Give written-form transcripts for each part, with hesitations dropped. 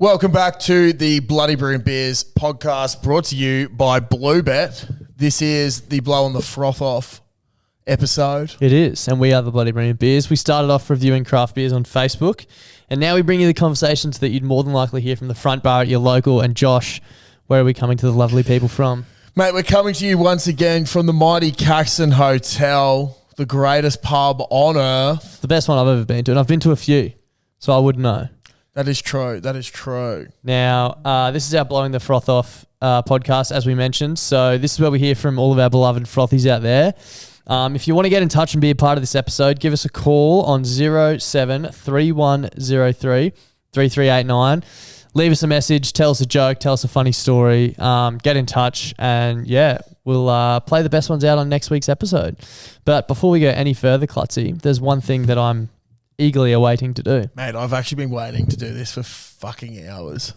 Welcome back to the Bloody Brew and Beers podcast brought to you by Bluebet. This is the Blowing the Froth Off episode. It is, and we are the Bloody Brew and Beers. We started off reviewing craft beers on Facebook, and now we bring you the conversations that you'd more than likely hear from the front bar at your local. And Josh, where are we coming to the lovely people from? Mate, we're coming to you once again from the mighty Caxton Hotel, the greatest pub on earth. The best one I've ever been to, and I've been to a few, so I would know. That is true. That is true. Now, this is our Blowing the Froth Off podcast, as we mentioned. So this is where we hear from all of our beloved frothies out there. If you want to get in touch and be a part of this episode, give us a call on 073103 3389. Leave us a message, tell us a joke, tell us a funny story, get in touch, and yeah, we'll play the best ones out on next week's episode. But before we go any further, Klutzy, there's one thing that I'm eagerly awaiting to do. Mate, I've actually been waiting to do this for fucking hours.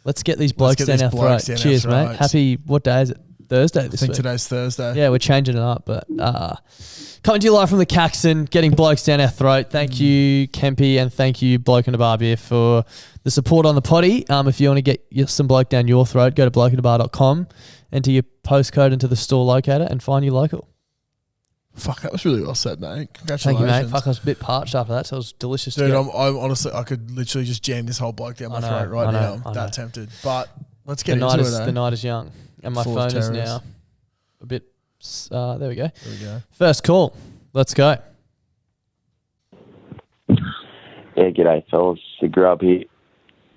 Let's get these blokes down our throat. Cheers, mate. Happy, what day is it? Thursday this week. I think today's Thursday. Yeah, we're changing it up, but coming to you live from the Caxton, getting blokes down our throat. Thank you, Kempy, and thank you, Bloke and a Bar Beer, for the support on the potty. If you want to get some bloke down your throat, go to blokeandabar.com, enter your postcode into the store locator, and find your local. Fuck, that was really well said, mate. Congratulations. Thank you, mate. Fuck, I was a bit parched after that, so it was delicious. Dude, I'm honestly, I could literally just jam this whole bloke down my throat right now. I'm that tempted. But let's get into it. The night is young, and my phone is now a bit. There we go. There we go. First call. Let's go. Yeah, g'day, fellas. The Grub here.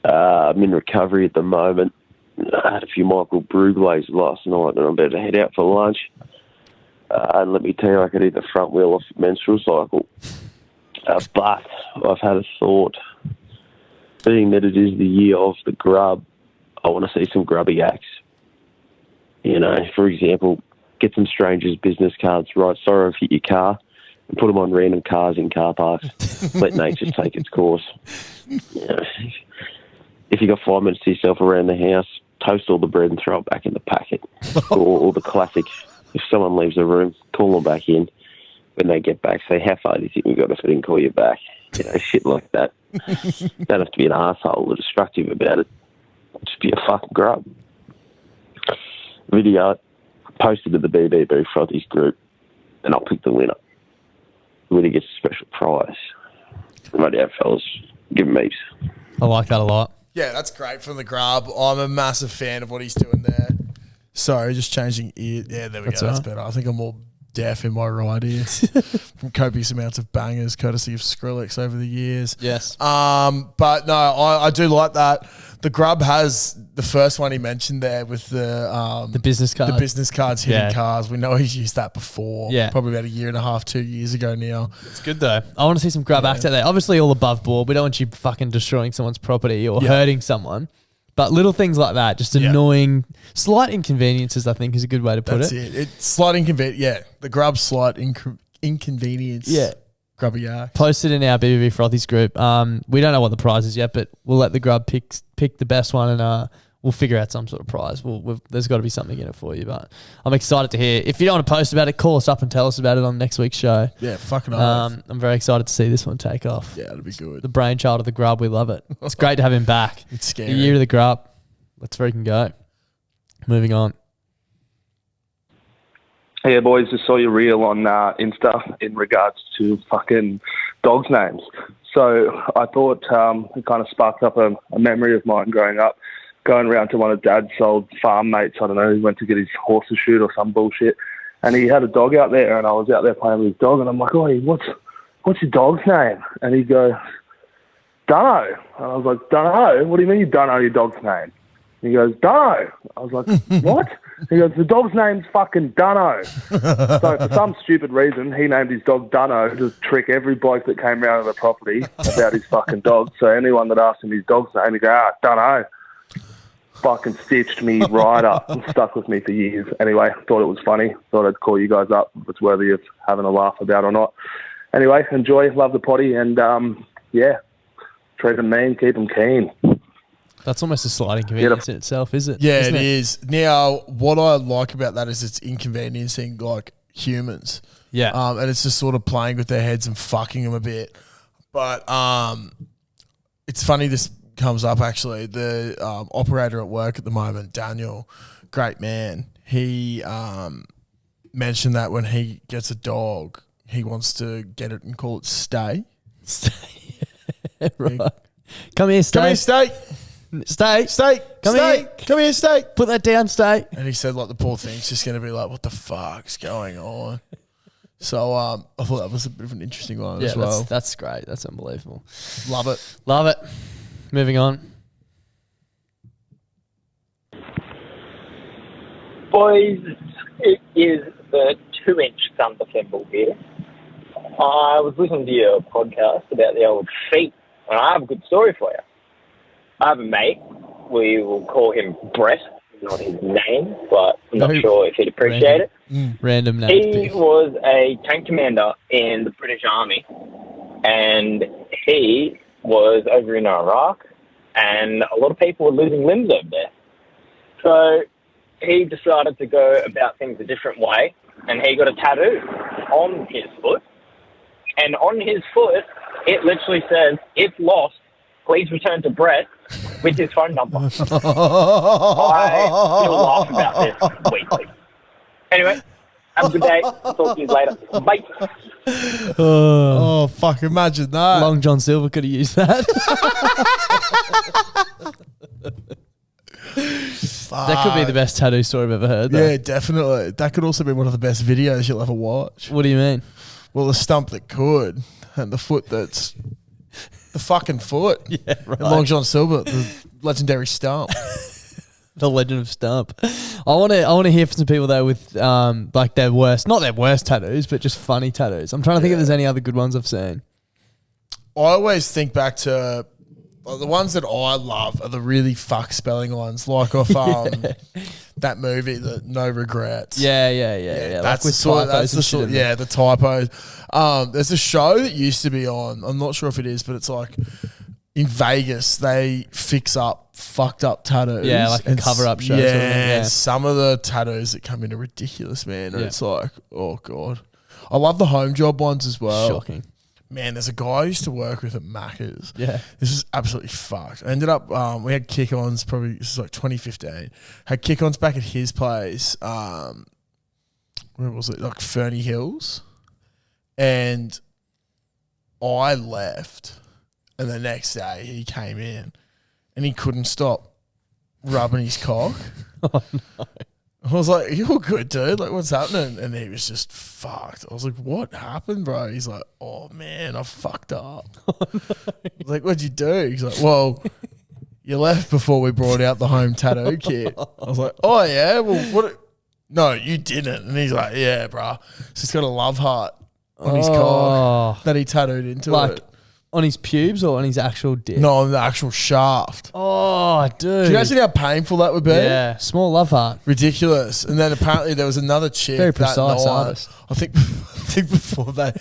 I'm in recovery at the moment. I had a few Michael Bruglays last night, and I'm about to head out for lunch. And let me tell you, I could eat the front wheel of menstrual cycle. But I've had a thought. Being that it is the year of the Grub, I want to see some grubby acts. You know, for example, get some strangers' business cards, write sorrow hit your car, and put them on random cars in car parks. Let nature take its course. You know, if you got 5 minutes to yourself around the house, toast all the bread and throw it back in the packet. or the classic. If someone leaves the room, call them back in. When they get back, say, how far do you think we got if we didn't call you back? You know, shit like that. Don't have to be an arsehole or destructive about it. Just be a fucking grub. Video posted to the BBB Frothies group, and I'll pick the winner. The winner gets a special prize. Right out, fellas. Give him heaps. I like that a lot. Yeah, that's great from the Grub. I'm a massive fan of what he's doing there. Sorry, just changing ear. Yeah, there we go. That's better. I think I'm more deaf in my right ear from copious amounts of bangers, courtesy of Skrillex over the years. Yes. But no, I do like that. The Grub has the first one he mentioned there with the business card. The business cards hitting cars. We know he's used that before. Yeah. Probably about a year and a half, 2 years ago now. It's good though. I want to see some Grub acts out there. Obviously all above board. We don't want you fucking destroying someone's property or hurting someone. But little things like that, just annoying, slight inconveniences, I think is a good way to put it. That's it. It's slight inconvenience. Yeah, the Grub slight inconvenience. Yeah. Grubby act. Posted in our BBB Frothies group. We don't know what the prize is yet, but we'll let the Grub pick the best one and we'll figure out some sort of prize. There's got to be something in it for you. But I'm excited to hear. If you don't want to post about it, call us up and tell us about it on next week's show. Yeah, fucking oath. I'm very excited to see this one take off. Yeah, it'll be good. The brainchild of the Grub, we love it. It's great to have him back. It's scary. The year of the Grub. Let's freaking go. Moving on. Hey boys, just saw your reel on Insta in regards to fucking dogs' names. So I thought it kind of sparked up a memory of mine growing up, going around to one of Dad's old farm mates. I don't know, he went to get his horse to shoot or some bullshit, and he had a dog out there, and I was out there playing with his dog, and I'm like, "Oh, what's your dog's name?" And he goes, "Dunno." And I was like, "Dunno? What do you mean you don't know your dog's name?" And he goes, "Dunno." I was like, "What?" He goes, "The dog's name's fucking Dunno." So for some stupid reason, he named his dog Dunno to trick every bloke that came round to the property about his fucking dog. So anyone that asked him his dog's name, he'd go, Dunno. Fucking stitched me right up and stuck with me for years. Anyway, thought it was funny. Thought I'd call you guys up if it's worthy of having a laugh about or not. Anyway, enjoy, love the potty, and treat them mean, keep them keen. That's almost a slight inconvenience in itself, is it? Yeah, Isn't it is. Now, what I like about that is it's inconveniencing like humans. Yeah. And it's just sort of playing with their heads and fucking them a bit. But it's funny, this comes up, actually. The operator at work at the moment, Daniel, great man. He mentioned that when he gets a dog, he wants to get it and call it Stay. Right. Come here, Stay. Come here, Stay. Stay. Stay. Come Stay. here. Come here, Stay. Put that down, Stay. And he said, like, the poor thing's just going to be like, what the fuck's going on? So I thought that was a bit of an interesting one as well. That's great. That's unbelievable. Love it. Love it. Moving on. Boys, it is the 2-inch thumper thimble here. I was listening to your podcast about the old feet, and I have a good story for you. I have a mate. We will call him Brett, not his name, but I'm not sure if he'd appreciate it. Random name. He was a tank commander in the British Army, and he was over in Iraq, and a lot of people were losing limbs over there. So he decided to go about things a different way, and he got a tattoo on his foot. And on his foot, it literally says, "If lost, please return to Brett," with his phone number. I still laugh about this weekly. Anyway, have a good day. I'll talk to you later. Bye. Oh, fuck, imagine that. Long John Silver could have used that. That could be the best tattoo story I've ever heard, though. Yeah, definitely. That could also be one of the best videos you'll ever watch. What do you mean? Well, the stump that could, and the foot that's the fucking foot. Yeah, right. And Long John Silver, the legendary stump. The Legend of Stump. I want to hear from some people though with like their worst, not their worst tattoos, but just funny tattoos. I'm trying to think if there's any other good ones I've seen. I always think back to the ones that I love are the really fuck spelling ones, like off that movie, the No Regrets. Yeah. That's like with typos and shit in there. the typos. There's a show that used to be on. I'm not sure if it is, but it's like in Vegas they fix up fucked up tattoos. Yeah, like a cover-up show. Yeah, sort of thing, yeah. Some of the tattoos that come in are ridiculous, man. And Yeah. it's like, oh god. I love the home job ones as well. Shocking. Man, there's a guy I used to work with at Macca's. Yeah. This was absolutely fucked. I ended up, we had kick-ons probably, this is like 2015. Had kick-ons back at his place. Where was it? Like Ferny Hills. And I left. And the next day he came in and he couldn't stop rubbing his cock. Oh, no. I was like, "You're good, dude. Like, what's happening?" And he was just fucked. I was like, "What happened, bro?" He's like, "Oh man, I fucked up." I was like, "What'd you do?" He's like, "Well, you left before we brought out the home tattoo kit." I was like, "Oh yeah, well, what?" No, you didn't. And he's like, "Yeah, bro. So he's got a love heart on his cock that he tattooed into like, it." On his pubes or on his actual dick? No, on the actual shaft. Oh, dude. Can you imagine how painful that would be? Yeah. Small love heart. Ridiculous. And then apparently there was another chick. Very precise that night, artist. I think before that.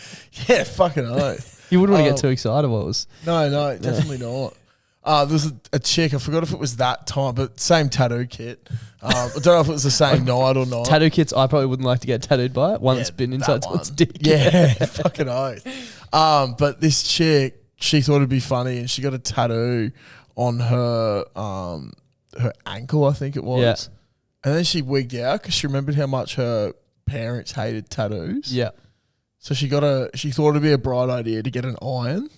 Yeah, fucking oath. You wouldn't want to get too excited what it was. No, definitely not. There was a chick, I forgot if it was that time, but same tattoo kit. I don't know if it was the same night or not. Tattoo kits, I probably wouldn't like to get tattooed by it. One that's been inside someone's dick. Yeah, fucking oath. But this chick, she thought it'd be funny and she got a tattoo on her her ankle, I think it was. Yeah. And then she wigged out because she remembered how much her parents hated tattoos. Yeah. So she thought it'd be a bright idea to get an iron.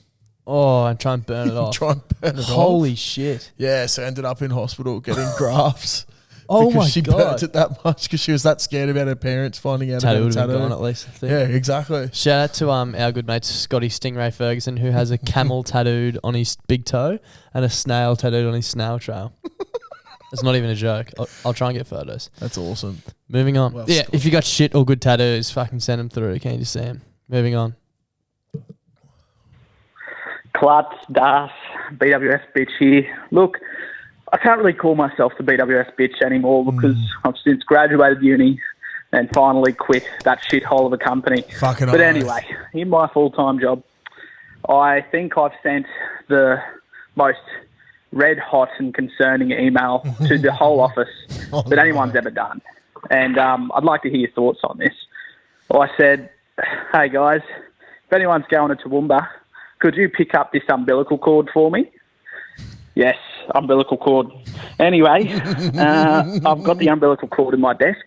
Oh, and try and burn it off. Try and burn it off. Holy shit. Yeah, so ended up in hospital getting grafts. Oh because my she God. burnt it that much because she was that scared about her parents finding out Tattoo about would a have tattoo. been gone at least, I think. Yeah, exactly. Shout out to our good mate Scotty Stingray Ferguson, who has a camel tattooed on his big toe and a snail tattooed on his snail trail. It's not even a joke. I'll try and get photos. That's awesome. Moving on. Well, yeah, Scott. if you got shit or good tattoos, fucking send them through. Can you just see them? Moving on. Klutz, Das, BWS bitch here. Look, I can't really call myself the BWS bitch anymore because I've since graduated uni and finally quit that shithole of a company. Fucking But oath. anyway, in my full-time job, I think I've sent the most red-hot and concerning email to the whole office that anyone's ever done. And I'd like to hear your thoughts on this. Well, I said, hey guys, if anyone's going to Toowoomba, could you pick up this umbilical cord for me? Yes, umbilical cord. Anyway, I've got the umbilical cord in my desk,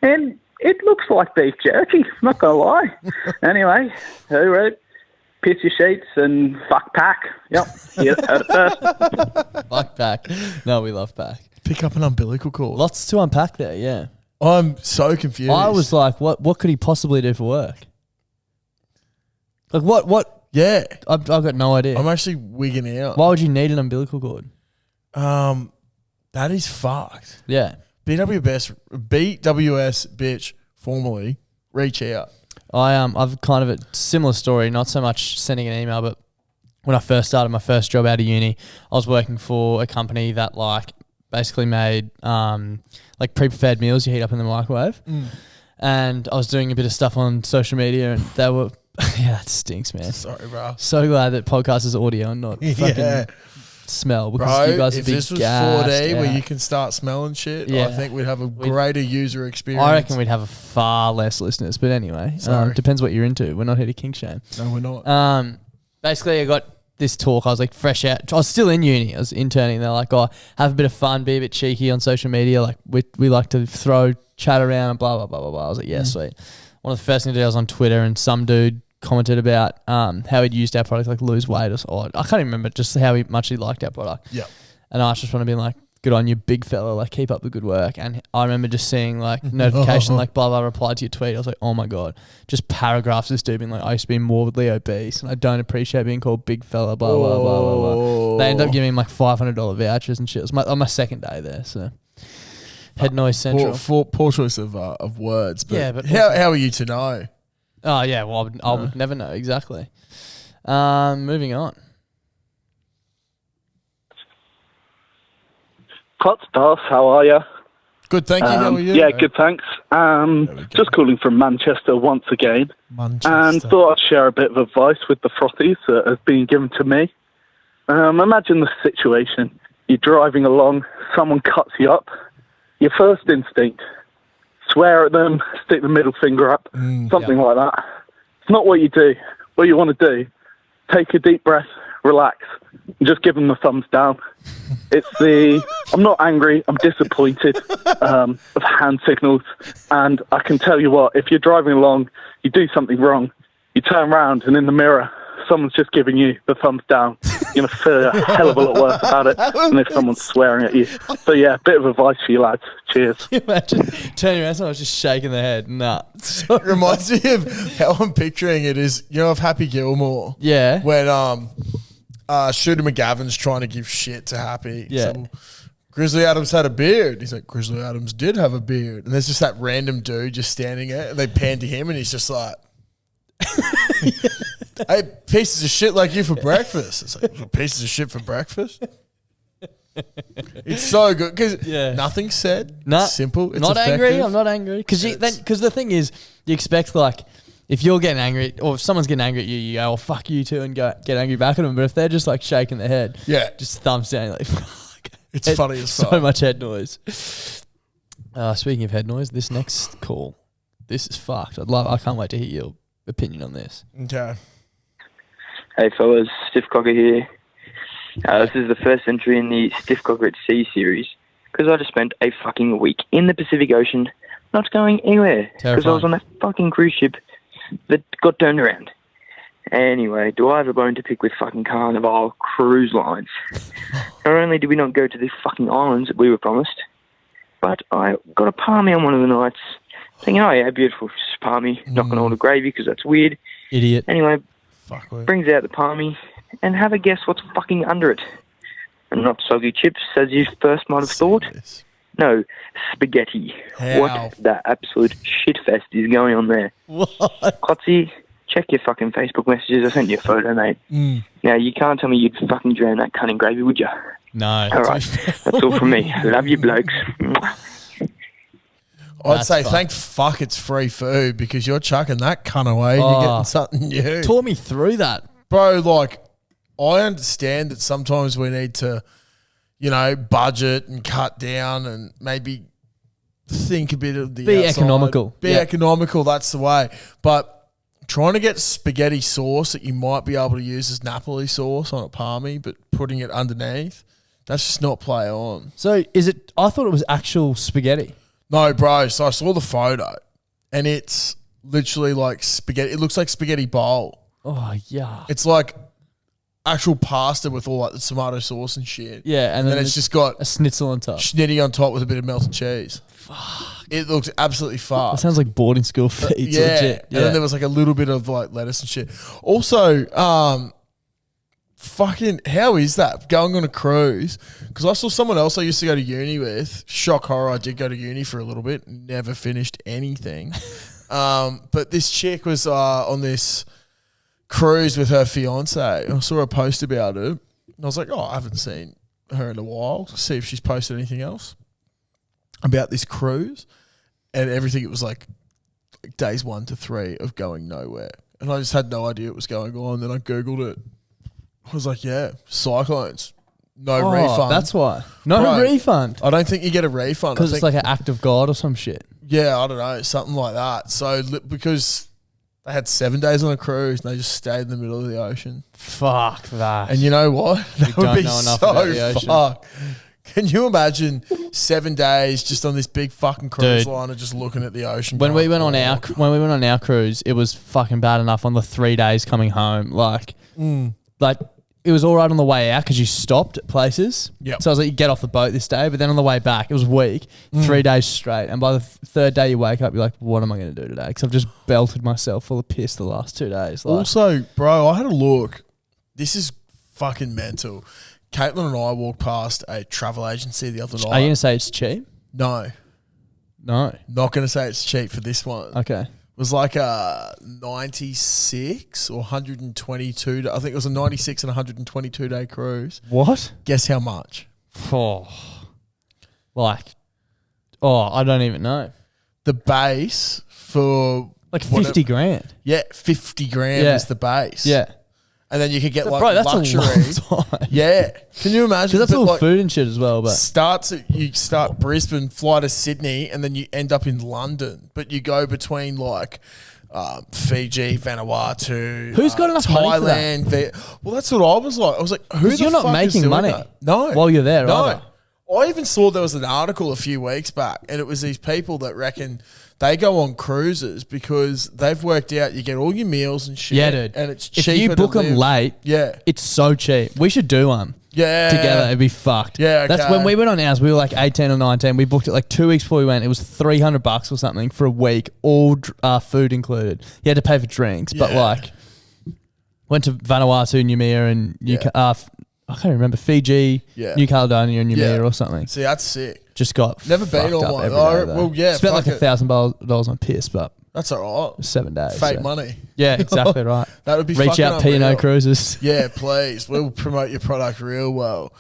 and it looks like beef jerky, not going to lie. Anyway, who wrote? Piss your sheets and fuck pack. Yep, you heard it first. Fuck pack. No, we love pack. Pick up an umbilical cord. Lots to unpack there, yeah. I'm so confused. I was like, what could he possibly do for work? Like, what? Yeah. I've got no idea. I'm actually wigging out. Why would you need an umbilical cord? That is fucked. Yeah. BWS, bitch, formerly, reach out. I've kind of a similar story, not so much sending an email, but when I first started my first job out of uni, I was working for a company that like basically made like pre-prepared meals you heat up in the microwave. And I was doing a bit of stuff on social media, and they were yeah, that stinks, man. Sorry, bro. So glad that podcast is audio and not fucking smell, because bro, you guys if would be this was gassed 4D where out. you can start smelling shit, Yeah. I think we'd have a greater user experience. I reckon we'd have a far less listeners, but anyway, depends what you're into. We're not here to kink shame. No, we're not. Basically, I got this talk. I was like fresh out. I was still in uni. I was interning. They're like, oh, have a bit of fun, be a bit cheeky on social media. Like we like to throw chat around and blah, blah, blah, blah, blah. I was like, yeah, sweet. One of the first things I did, I was on Twitter, and some dude commented about how he'd used our product, like lose weight or so. I can't even remember just how much he liked our product. Yeah. And I just want to be like, good on you, big fella, like keep up the good work. And I remember just seeing like notification, like blah, blah, replied to your tweet. I was like, oh my God, just paragraphs of this dude being like, I used to be morbidly obese and I don't appreciate being called big fella, blah, blah, blah, blah, blah. They ended up giving me like $500 vouchers and shit. It was on my second day there, so head noise central. Poor choice of words, but, yeah, but how are you to know? Oh yeah, well I would never know exactly. Moving on. Hot stuff, how are you? Good, thank you. How are you? Yeah, good, thanks. Just calling from Manchester once again. And thought I'd share a bit of advice with the Frothies that has been given to me. Imagine the situation. You're driving along, someone cuts you up. Your first instinct, swear at them, stick the middle finger up, something like that. It's not what you do. What you want to do, take a deep breath, relax, and just give them the thumbs down. It's I'm not angry, I'm disappointed of hand signals. And I can tell you what, if you're driving along, you do something wrong, you turn around and in the mirror, someone's just giving you the thumbs down. You're going to feel a hell of a lot worse about it than if someone's swearing at you. So yeah, bit of advice for you lads. Cheers. Can you imagine turning around, someone's just shaking their head? Nah. It reminds me of how I'm picturing it is, you know, of Happy Gilmore. Yeah. When Shooter McGavin's trying to give shit to Happy. Yeah. So, Grizzly Adams had a beard. He's like, Grizzly Adams did have a beard. And there's just that random dude just standing there. And they pan to him and he's just like, I ate pieces of shit like you for breakfast. It's like, pieces of shit for breakfast? It's so good because nothing's said. It's simple. It's not effective. angry. I'm not angry. Because the thing is, you expect like, if you're getting angry or if someone's getting angry at you, you go, oh, fuck you too, and go get angry back at them. But if they're just like shaking their head, just thumbs down, like, fuck. It's funny as fuck. So much head noise. Speaking of head noise, this next call, this is fucked. I can't wait to hear your opinion on this. Okay. Hey fellas, Stiff Cocker here. This is the first entry in the Stiff Cocker at Sea series because I just spent a fucking week in the Pacific Ocean not going anywhere because I was on that fucking cruise ship that got turned around. Anyway, do I have a bone to pick with fucking Carnival Cruise Lines? Not only did we not go to the fucking islands that we were promised, but I got a palmy on one of the nights thinking, oh yeah, beautiful palmy, not going to order gravy because that's weird. Idiot. Anyway, brings out the palmy and have a guess what's fucking under it. And not soggy chips as you first might have thought. No, spaghetti. How? What the absolute shitfest is going on there? What? Klotzy, check your fucking Facebook messages. I sent you a photo, mate. Now, you can't tell me you'd fucking drown that cunt in gravy, would you? No. All right, that's all from me. Love you, blokes. I'd say thank fuck it's free food because you're chucking that cunt away and you're getting something new. Talk me through that. Bro, like, I understand that sometimes we need to, you know, budget and cut down and maybe think a bit of the Be outside. economical. Be economical, that's the way. But trying to get spaghetti sauce that you might be able to use as Napoli sauce on a palmy, but putting it underneath, That's just not play on. So is it? I thought it was actual spaghetti. No, bro. So I saw the photo, and it's literally like spaghetti. It looks like spaghetti bowl. Oh yeah. It's like actual pasta with all like the tomato sauce and shit. Yeah, and then it's just got a schnitzel on top. Schnitty on top with a bit of melted cheese. Fuck. It looks absolutely fucked. That sounds like boarding school feeds. Yeah. Legit. And then there was like a little bit of like lettuce and shit. Also, fucking, how is that going on a cruise? Because I saw someone else I used to go to uni with. Shock horror, I did go to uni for a little bit. Never finished anything. But this chick was on this cruise with her fiance. I saw a post about it. And I was like, I haven't seen her in a while. See if she's posted anything else about this cruise. And everything, it was like days 1 to 3 of going nowhere. And I just had no idea what was going on. Then I Googled it. I was like, yeah, cyclones. No refund. That's why. No refund. I don't think you get a refund. Because it's like an act of God or some shit. Yeah, I don't know. Something like that. So, because they had 7 days on a cruise and they just stayed in the middle of the ocean. Fuck that. And you know what? That would be know enough so about the ocean. fucked. Can you imagine 7 days just on this big fucking cruise Dude. liner just looking at the ocean? When we went on our cruise, it was fucking bad enough on the 3 days coming home. Like it was all right on the way out because you stopped at places. Yep. So I was like, you get off the boat this day, but then on the way back, it was weak, 3 days straight. And by the third day you wake up, you're like, what am I going to do today? Because I've just belted myself full of piss the last 2 days. Like, Also, bro, I had a look. This is fucking mental. Caitlin and I walked past a travel agency the other night. are you going to say it's cheap? No. No. Not going to say it's cheap for this one. Okay. It was like a 96 or 122. I think it was a 96 and 122 day cruise. What? Guess how much? Oh. I don't even know. The base for Like 50 grand. Yeah, 50 grand Yeah. is the base. Yeah. And then you could get like Bro, that's luxury. a long time. Yeah. Can you imagine? Because that's But, all like, food and shit as well. But you start Brisbane, fly to Sydney, and then you end up in London. But you go between like Fiji, Vanuatu, Who's got enough money for that? Thailand. Well, that's what I was like. I was like, who the you're not fuck is making doing money that? No. while you're there, No. either. I even saw there was an article a few weeks back, and it was these people that reckon they go on cruises because they've worked out you get all your meals and shit. Yeah, dude. And it's if cheaper you book to them live. late, Yeah. it's so cheap. We should do one. Yeah. Together, it'd be fucked. Yeah, That's okay. when we went on ours. We were like 18 or 19. We booked it like 2 weeks before we went. It was $300 or something for a week, all food included. You had to pay for drinks, but Yeah. like went to Vanuatu, Noumea, and I can't remember, Fiji, Yeah. New Caledonia, and Noumea Yeah. or something. See, that's sick. Just got Never been fucked on up one. every Oh, day, though. well, yeah, Spent like fuck it. $1,000 on piss, but That's all right. 7 days. Fake so. money. Yeah, exactly right. That would be Reach fucking out unreal. P&O Cruises. Yeah, please. We'll promote your product real well.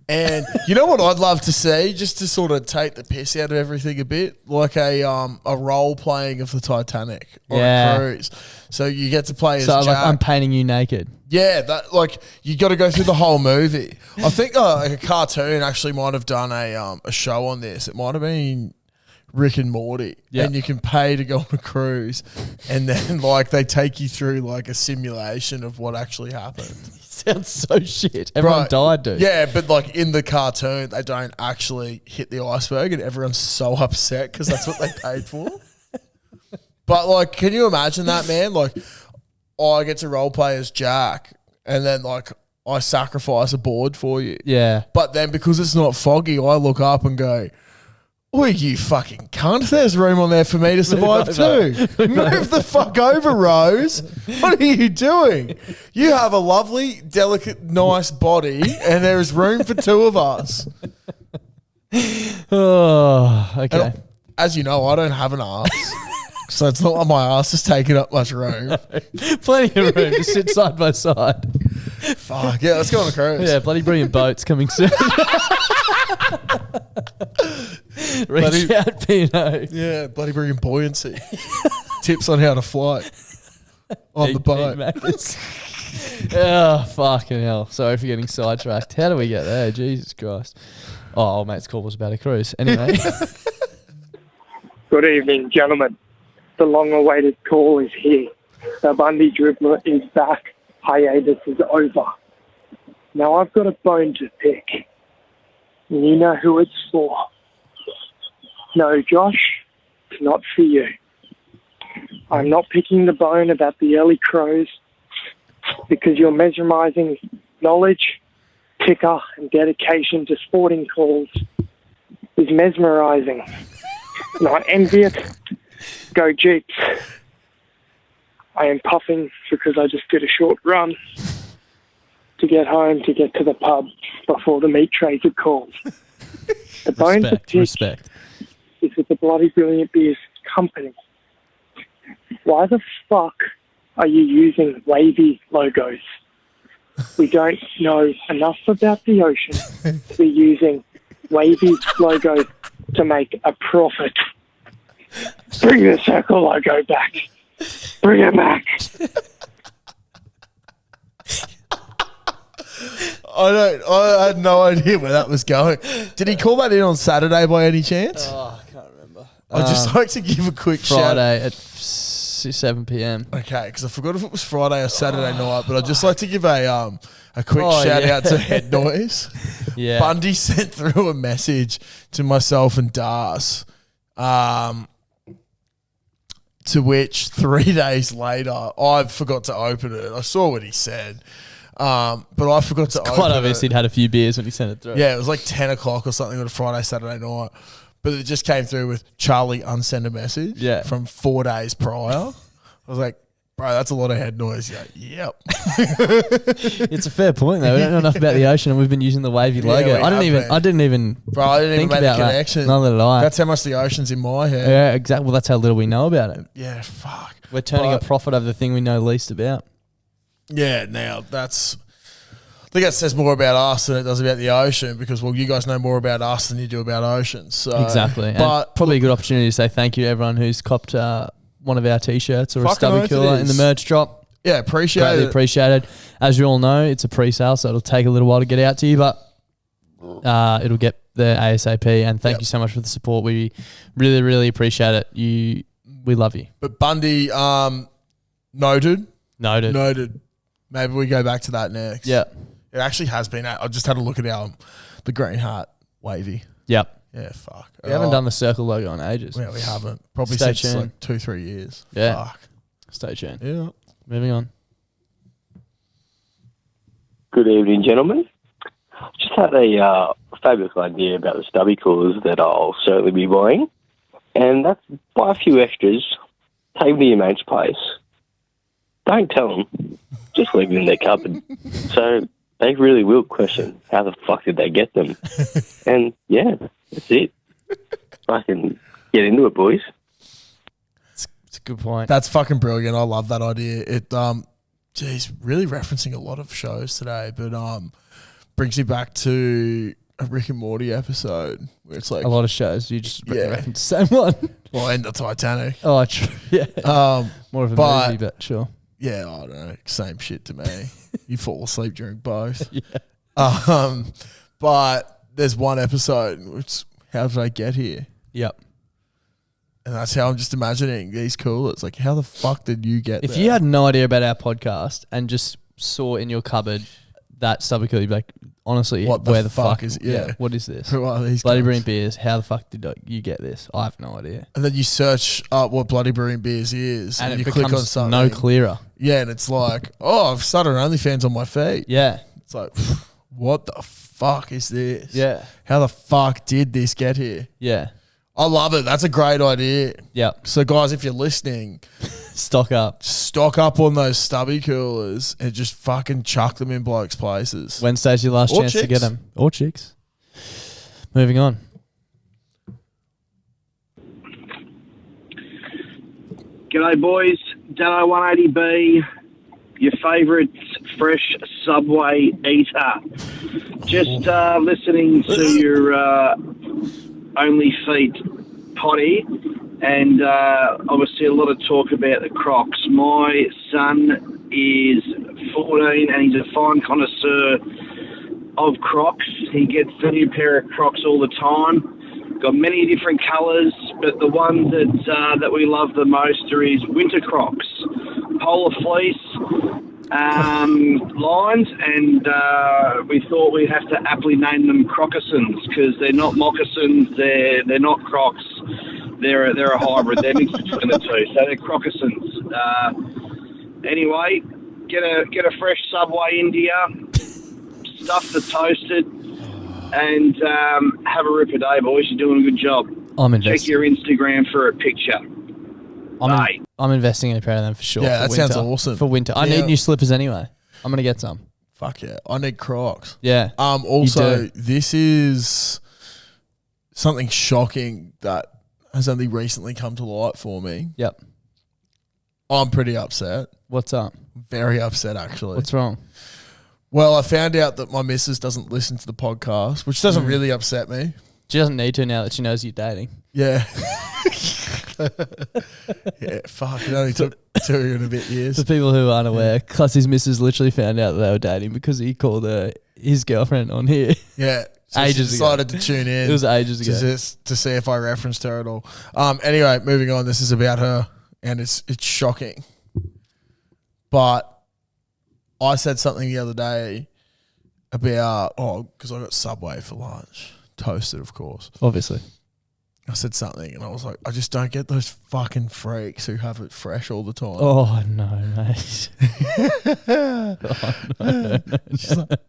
And you know what I'd love to see, just to sort of take the piss out of everything a bit, like a role playing of the Titanic on a cruise. So you get to play as So Jack. like I'm painting you naked. Yeah, that like you got to go through the whole movie. I think like a cartoon actually might have done a show on this. It might have been Rick and Morty, and you can pay to go on a cruise, and then like they take you through like a simulation of what actually happened. Sounds so shit. Everyone Right. died, dude. Yeah, but like in the cartoon, they don't actually hit the iceberg, and everyone's so upset because that's what they paid for. But like, can you imagine that, man? Like, I get to role play as Jack, and then like I sacrifice a board for you. Yeah. But then because it's not foggy, I look up and go, "Oh, you fucking cunt! There's room on there for me to survive too. Move the fuck over, Rose. What are you doing? You have a lovely, delicate, nice body, and there is room for two of us." Oh, okay. And as you know, I don't have an ass, so it's not like my ass is taking up much room. Plenty of room to sit side by side. Fuck yeah, let's go on a cruise. Yeah, bloody brilliant boats coming soon. Reach out, Pino. Yeah, bloody brilliant buoyancy. Tips on how to fly on the boat. Oh, fucking hell. Sorry for getting sidetracked. How do we get there? Jesus Christ. Oh, old mate's call was about a cruise. Anyway. Good evening, gentlemen. The long-awaited call is here. The Bundy dribbler is back. Hiatus is over. Now, I've got a bone to pick. And you know who it's for. No, Josh, it's not for you. I'm not picking the bone about the early crows because your mesmerising knowledge, ticker and dedication to sporting calls is mesmerising. Not envious. Go Jeeps. I am puffing because I just did a short run to get home to get to the pub before the meat trades had called. The bones of tick is with the Bloody Brilliant Beers company. Why the fuck are you using wavy logos? We don't know enough about the ocean. We're using wavy logos to make a profit. Bring the circle logo back. Bring it back. I had no idea where that was going. Did he call that in on Saturday by any chance? Oh, I can't remember. I'd just like to give a quick Friday at 7 p.m. Okay, because I forgot if it was Friday or Saturday night, but I'd just like to give a quick shout out to Head Noise. Yeah. Bundy sent through a message to myself and Das, to which 3 days later, I forgot to open it. I saw what he said, but I forgot to open it. Quite obvious he'd had a few beers when he sent it through. Yeah, it was like 10 o'clock or something on a Friday, Saturday night. But it just came through with Charlie unsend a message from 4 days prior. I was like, bro, that's a lot of head noise. Yeah, yep. It's a fair point though. We don't know enough about the ocean, and we've been using the wavy logo. I didn't even think make the connection. Neither did I. That's how much the ocean's in my head. Yeah, exactly. Well, that's how little we know about it. Yeah, fuck. We're turning a profit over the thing we know least about. Yeah, now that's... I think that says more about us than it does about the ocean because, well, you guys know more about us than you do about oceans. So. Exactly. But and probably a good opportunity to say thank you to everyone who's copped one of our T-shirts or a stubby cooler in the merch drop. Yeah, Greatly appreciated. As you all know, it's a pre-sale, so it'll take a little while to get out to you, but it'll get there ASAP. And thank you so much for the support. We really, really appreciate it. We love you. But Bundy, noted. Noted. Maybe we go back to that next. Yeah. It actually has been. I just had a look at the green heart wavy. Yep. Yeah, fuck. We haven't done the circle logo in ages. Yeah, we haven't. Probably Stay since tuned. like 2-3 years. Yeah. Fuck. Stay tuned. Yeah. Moving on. Good evening, gentlemen. Just had a fabulous idea about the stubby coolers that I'll certainly be buying. And that's buy a few extras, take them to your mate's place. Don't tell them. Just leave them in their cupboard. So they really will question how the fuck did they get them. And yeah, that's it. I can get into it, boys. It's a good point. That's fucking brilliant. I love that idea. It geez, really referencing a lot of shows today, but brings me back to a Rick and Morty episode where it's like a lot of shows. You just reference the same one. Well, and the Titanic. Oh, true. Yeah. More of a movie, but sure. Yeah, I don't know. Same shit to me. You fall asleep during both. Yeah. But there's one episode which how did I get here? Yep. And that's how I'm just imagining these coolers. Like, how the fuck did you get If there? you had no idea about our podcast and just saw in your cupboard that stubby cooler, you'd be like, honestly, What the where the fuck fuck is- what is this? Who are these Bloody guys? Brilliant Beers. How the fuck did you get this? I have no idea. And then you search up what Bloody Brilliant Beers is, And and it you click on becomes something. no clearer. Yeah, and it's like, oh, I've started an OnlyFans on my feet. Yeah. It's like, what the fuck is this? Yeah. How the fuck did this get here? Yeah. I love it. That's a great idea. Yeah. So, guys, if you're listening, stock up on those stubby coolers and just fucking chuck them in blokes' places. Wednesday's your last chance to get them. Or chicks. Moving on. G'day, boys. Dano 180B, your favourite fresh Subway eater. Just listening to your Only Feet potty, and obviously a lot of talk about the Crocs. My son is 14 and he's a fine connoisseur of Crocs. He gets a new pair of Crocs all the time. Got many different colours, but the one that we love the most are his winter Crocs. Polar fleece, lines, and we thought we'd have to aptly name them Crocossins because they're not moccasins, they're not Crocs, they're a hybrid. They're mixed between the two, so they're Crocossins. Anyway, get a fresh Subway India, stuff the toasted, and have a ripper day, boys. You're doing a good job. I'm investing. Check your Instagram for a picture. I'm investing in a pair of them for sure. Yeah, for that sounds winter. awesome. For winter. I need new slippers anyway. I'm going to get some. Fuck yeah. I need Crocs. Yeah. Also, this is something shocking that has only recently come to light for me. Yep. I'm pretty upset. What's up? Very upset, actually. What's wrong? Well, I found out that my missus doesn't listen to the podcast, which doesn't really upset me. She doesn't need to now that she knows you're dating. Yeah. Yeah, fuck. It only took 2 and a bit years. For people who aren't aware, Classy's missus literally found out that they were dating because he called his girlfriend on here. Yeah. So ages she decided ago. to tune in. It was ages ago. To see if I referenced her at all. Anyway, moving on. This is about her, and it's shocking. But I said something the other day about, because I got Subway for lunch. Toasted, of course. Obviously. I said something, and I was like, I just don't get those fucking freaks who have it fresh all the time. Oh, no, mate. No. She's like,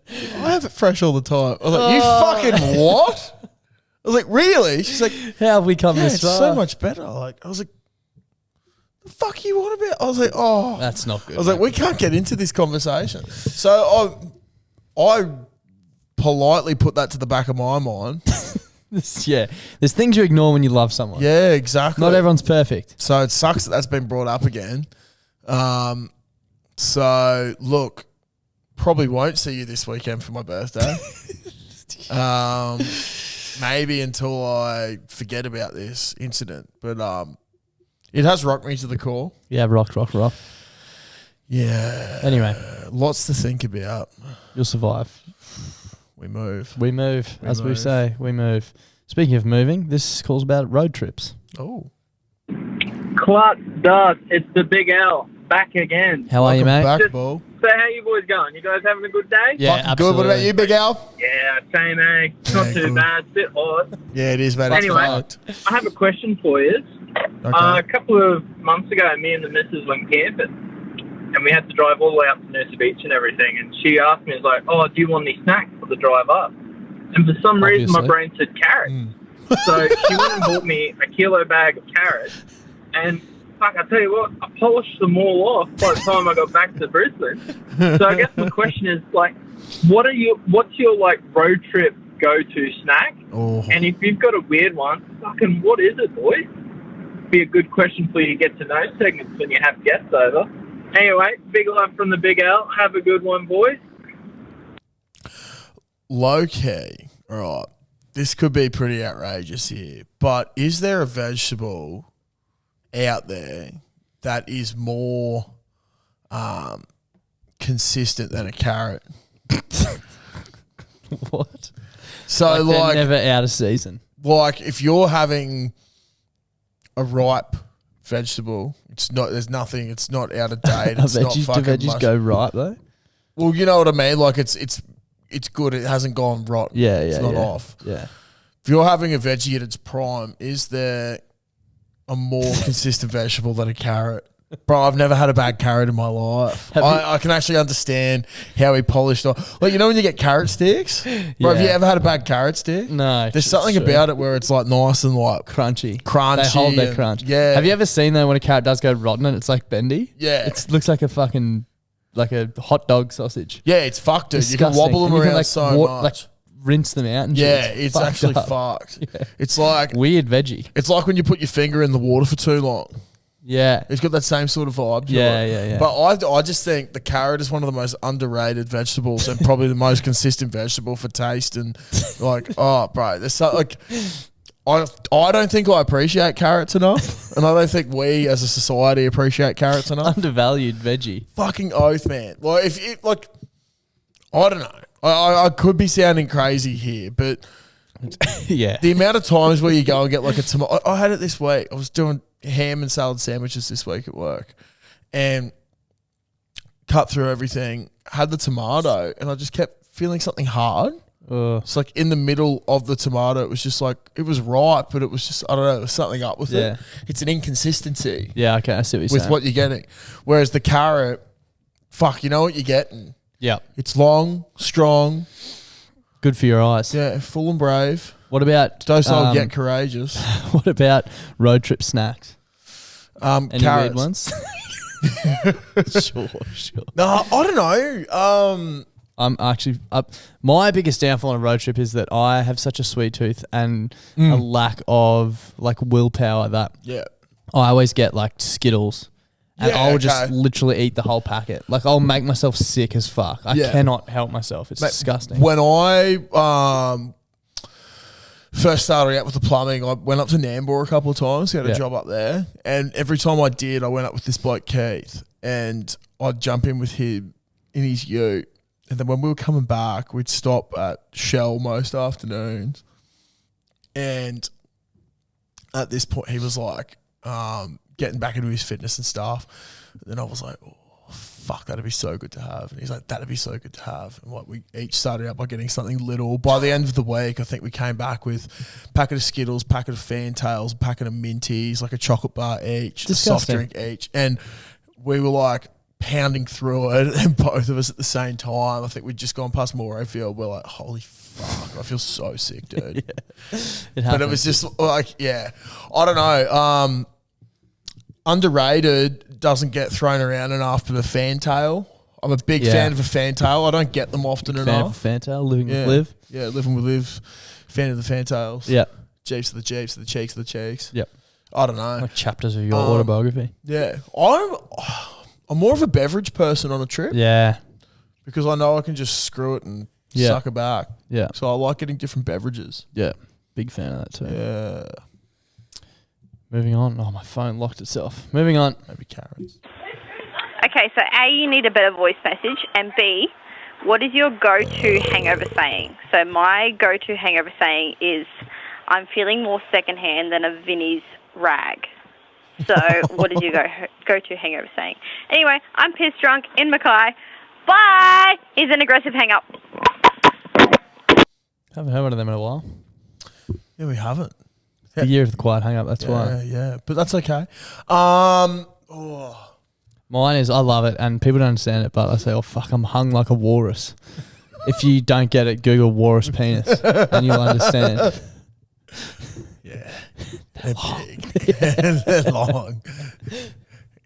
I have it fresh all the time. I was like, you fucking what? I was like, really? She's like, how have we come this it's far? so much better. I was like, the fuck you want about? I was like, oh. That's not good. I was like, we can't get into this conversation. So I politely put that to the back of my mind. Yeah. There's things you ignore when you love someone. Yeah, exactly. Not everyone's perfect. So it sucks that that's been brought up again. So look, probably won't see you this weekend for my birthday. Maybe until I forget about this incident. But it has rocked me to the core. Yeah, rock. Yeah. Anyway. Lots to think about. You'll survive. We move. We say. We move. Speaking of moving, this call's about road trips. Oh. Clark Dust, it's the Big L, back again. How are you, mate? Back, Bo. So how you boys going? You guys having a good day? Yeah, Fucking absolutely. good. What about you, Big Al? Yeah, same, eh? Not too good. bad. It's a bit hot. Yeah, it is, mate. Anyway, It's fucked. I have a question for you. Okay. A couple of months ago, me and the missus went camping. And we had to drive all the way up to Noosa Beach and everything. And she asked me, like, do you want any snacks for the drive up? And for some reason, my brain said carrots. So she went and bought me a kilo bag of carrots. And, fuck, I tell you what, I polished them all off by the time I got back to Brisbane. So I guess my question is, like, what's your, like, road trip go-to snack? Oh. And if you've got a weird one, fucking what is it, boys? Be a good question for you get-to-know segments when you have guests over. Anyway, big love from the Big L. Have a good one, boys. Low key, all right. This could be pretty outrageous here, but is there a vegetable out there that is more consistent than a carrot? What? So like they're never out of season. Like if you're having a ripe vegetable, it's not. There's nothing. It's not out of date. It's not fucking. Do veggies go ripe though? Well, you know what I mean. Like it's good. It hasn't gone rotten. Yeah, It's not off. Yeah. If you're having a veggie at its prime, is there a more consistent vegetable than a carrot? Bro, I've never had a bad carrot in my life. I can actually understand how he polished off. Like, you know when you get carrot sticks? Bro, have you ever had a bad carrot stick? No. There's something about it where it's like nice and like crunchy. Crunchy. They hold their crunch. Yeah. Have you ever seen though when a carrot does go rotten and it's like bendy? Yeah. It looks like a fucking, like a hot dog sausage. Yeah, it's fucked, dude. Disgusting. You can wobble them And you can, around like, so much. Like rinse them out and Yeah, shit. it's actually fucked. Yeah. It's like weird veggie. It's like when you put your finger in the water for too long. Yeah. It's got that same sort of vibe. Yeah. But I just think the carrot is one of the most underrated vegetables and probably the most consistent vegetable for taste and like, oh, bro, there's so, like, I don't think I appreciate carrots enough, and I don't think we as a society appreciate carrots enough. Undervalued veggie. Fucking oath, man. Like if it, like, I don't know. I could be sounding crazy here, but yeah, the amount of times where you go and get like a tomato. I had it this week. I was doing ham and salad sandwiches this week at work, and cut through everything, had the tomato, and I just kept feeling something hard. It's like in the middle of the tomato, it was just like, it was ripe, but it was just, I don't know, there was something up with it. It's an inconsistency. Yeah, okay, I see what you're saying. With what you're getting. Whereas the carrot, fuck, you know what you're getting. Yeah. It's long, strong. Good for your eyes. Yeah, full and brave. What about... docile yet courageous. What about road trip snacks? Any carrots. weird ones? Sure. No, I don't know. I'm actually my biggest downfall on a road trip is that I have such a sweet tooth and a lack of like willpower that I always get like Skittles and I'll just literally eat the whole packet. Like I'll make myself sick as fuck. I cannot help myself. It's disgusting. When I first started out with the plumbing, I went up to Nambour a couple of times. He had a job up there, and every time I did, I went up with this bloke Keith, and I'd jump in with him in his ute. And then when we were coming back, we'd stop at Shell most afternoons. And at this point, he was like getting back into his fitness and stuff. And then I was like, oh, fuck, that'd be so good to have. And he's like, that'd be so good to have. And like we each started out by getting something little. By the end of the week, I think we came back with a packet of Skittles, packet of Fantails, a packet of Minties, like a chocolate bar each, a soft drink each. And we were like, pounding through it, and both of us at the same time. I think we'd just gone past Morayfield. We're like, holy fuck, I feel so sick, dude. But it was just like, I don't know. Underrated, doesn't get thrown around enough, but a Fantail. I'm a big fan of a Fantail. I don't get them often enough. Fan of a Fantail, living with Liv. Yeah, living with Liv. Fan of the Fantails. Yeah. Jeeps of the Jeeps, the cheeks of the cheeks. Yep. I don't know. Like chapters of your autobiography. Yeah. I'm more of a beverage person on a trip. Yeah. Because I know I can just screw it and suck it back. Yeah. So I like getting different beverages. Yeah. Big fan of that too. Yeah. Moving on. Oh, my phone locked itself. Moving on. Maybe carrots. Okay, so A, you need a better voice message, and B, what is your go-to hangover saying? So my go-to hangover saying is, I'm feeling more secondhand than a Vinnie's rag. So what is your go-to hangover saying? Anyway, I'm pissed drunk in Mackay. Bye! Is an aggressive hang-up. Haven't heard one of them in a while. Yeah, we haven't. The year of the quiet hang-up, that's why. Yeah, but that's okay. Mine is, I love it, and people don't understand it, but I say, oh, fuck, I'm hung like a walrus. If you don't get it, Google walrus penis, and you'll understand. Yeah. They're big. They're long.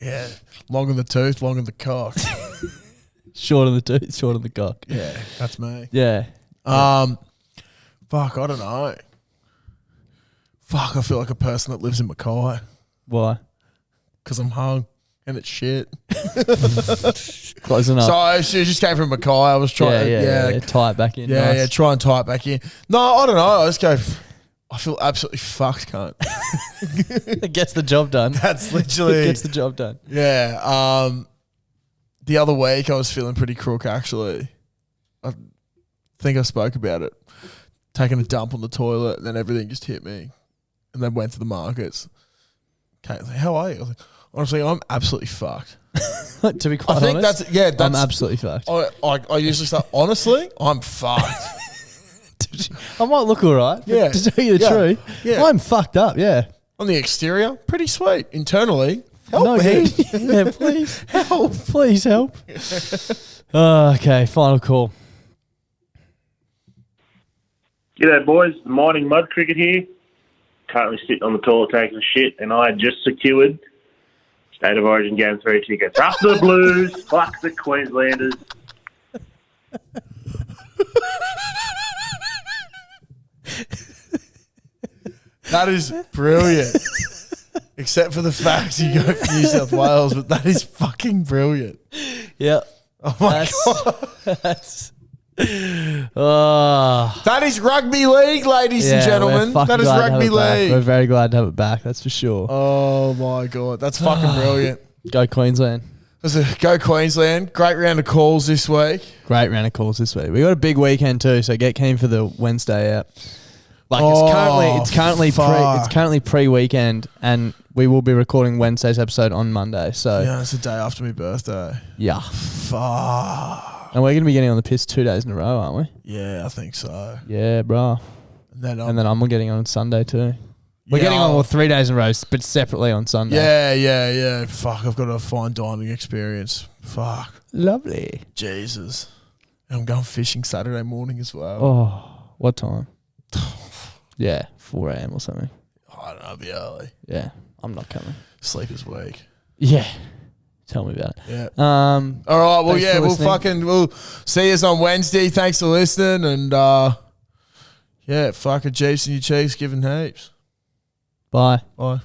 Yeah. Long in the tooth, long in the cock. Short in the tooth, short in the cock. Yeah, that's me. Yeah. Fuck, I don't know. Fuck, I feel like a person that lives in Mackay. Why? Because I'm hung and it's shit. Close enough. So I just came from Mackay. I was trying to tie it back in. Yeah, nice. try and tie it back in. No, I don't know. I just go, I feel absolutely fucked, cunt. It gets the job done. That's literally... It gets the job done. Yeah. The other week I was feeling pretty crook, actually. I think I spoke about it. Taking a dump on the toilet, and then everything just hit me. And then went to the markets. Okay, I was like, how are you? I was like, honestly, I'm absolutely fucked. To be quite I think honest, that's I'm absolutely fucked. I usually start, honestly, I'm fucked. I might look all right. Yeah. To tell you the truth, I'm fucked up, yeah. On the exterior, pretty sweet. Internally, help me. Good. Yeah, please. Help. Please help. Okay, final call. G'day, boys. Mining Mud Cricket here. Currently sitting on the toilet taking a shit, and I just secured State of Origin Game 3 tickets. Up the Blues, fuck the Queenslanders. That is brilliant. Except for the fact you go for New South Wales, but that is fucking brilliant. Yeah. Oh my God. That is rugby league, ladies and gentlemen. That is rugby league. We're very glad to have it back, that's for sure. Oh my God. That's fucking brilliant. Go Queensland. Go Queensland. Great round of calls this week. We got a big weekend too, so get keen for the Wednesday out. Like it's currently pre-weekend, and we will be recording Wednesday's episode on Monday. So yeah, it's the day after my birthday. Yeah. Fuck. And we're going to be getting on the piss 2 days in a row, aren't we? Yeah, I think so. Yeah, bro. And then I'm getting on Sunday too. We're getting on 3 days in a row, but separately on Sunday. Yeah. Fuck, I've got a fine dining experience. Fuck. Lovely. Jesus. And I'm going fishing Saturday morning as well. Oh, what time? Yeah, 4 a.m. or something. I don't know, it'll be early. Yeah, I'm not coming. Sleep is weak. Yeah. Tell me about it. Yeah. All right, well, yeah, we'll see us on Wednesday. Thanks for listening. And, yeah, fucking Jeeps and your cheeks giving heaps. Bye. Bye.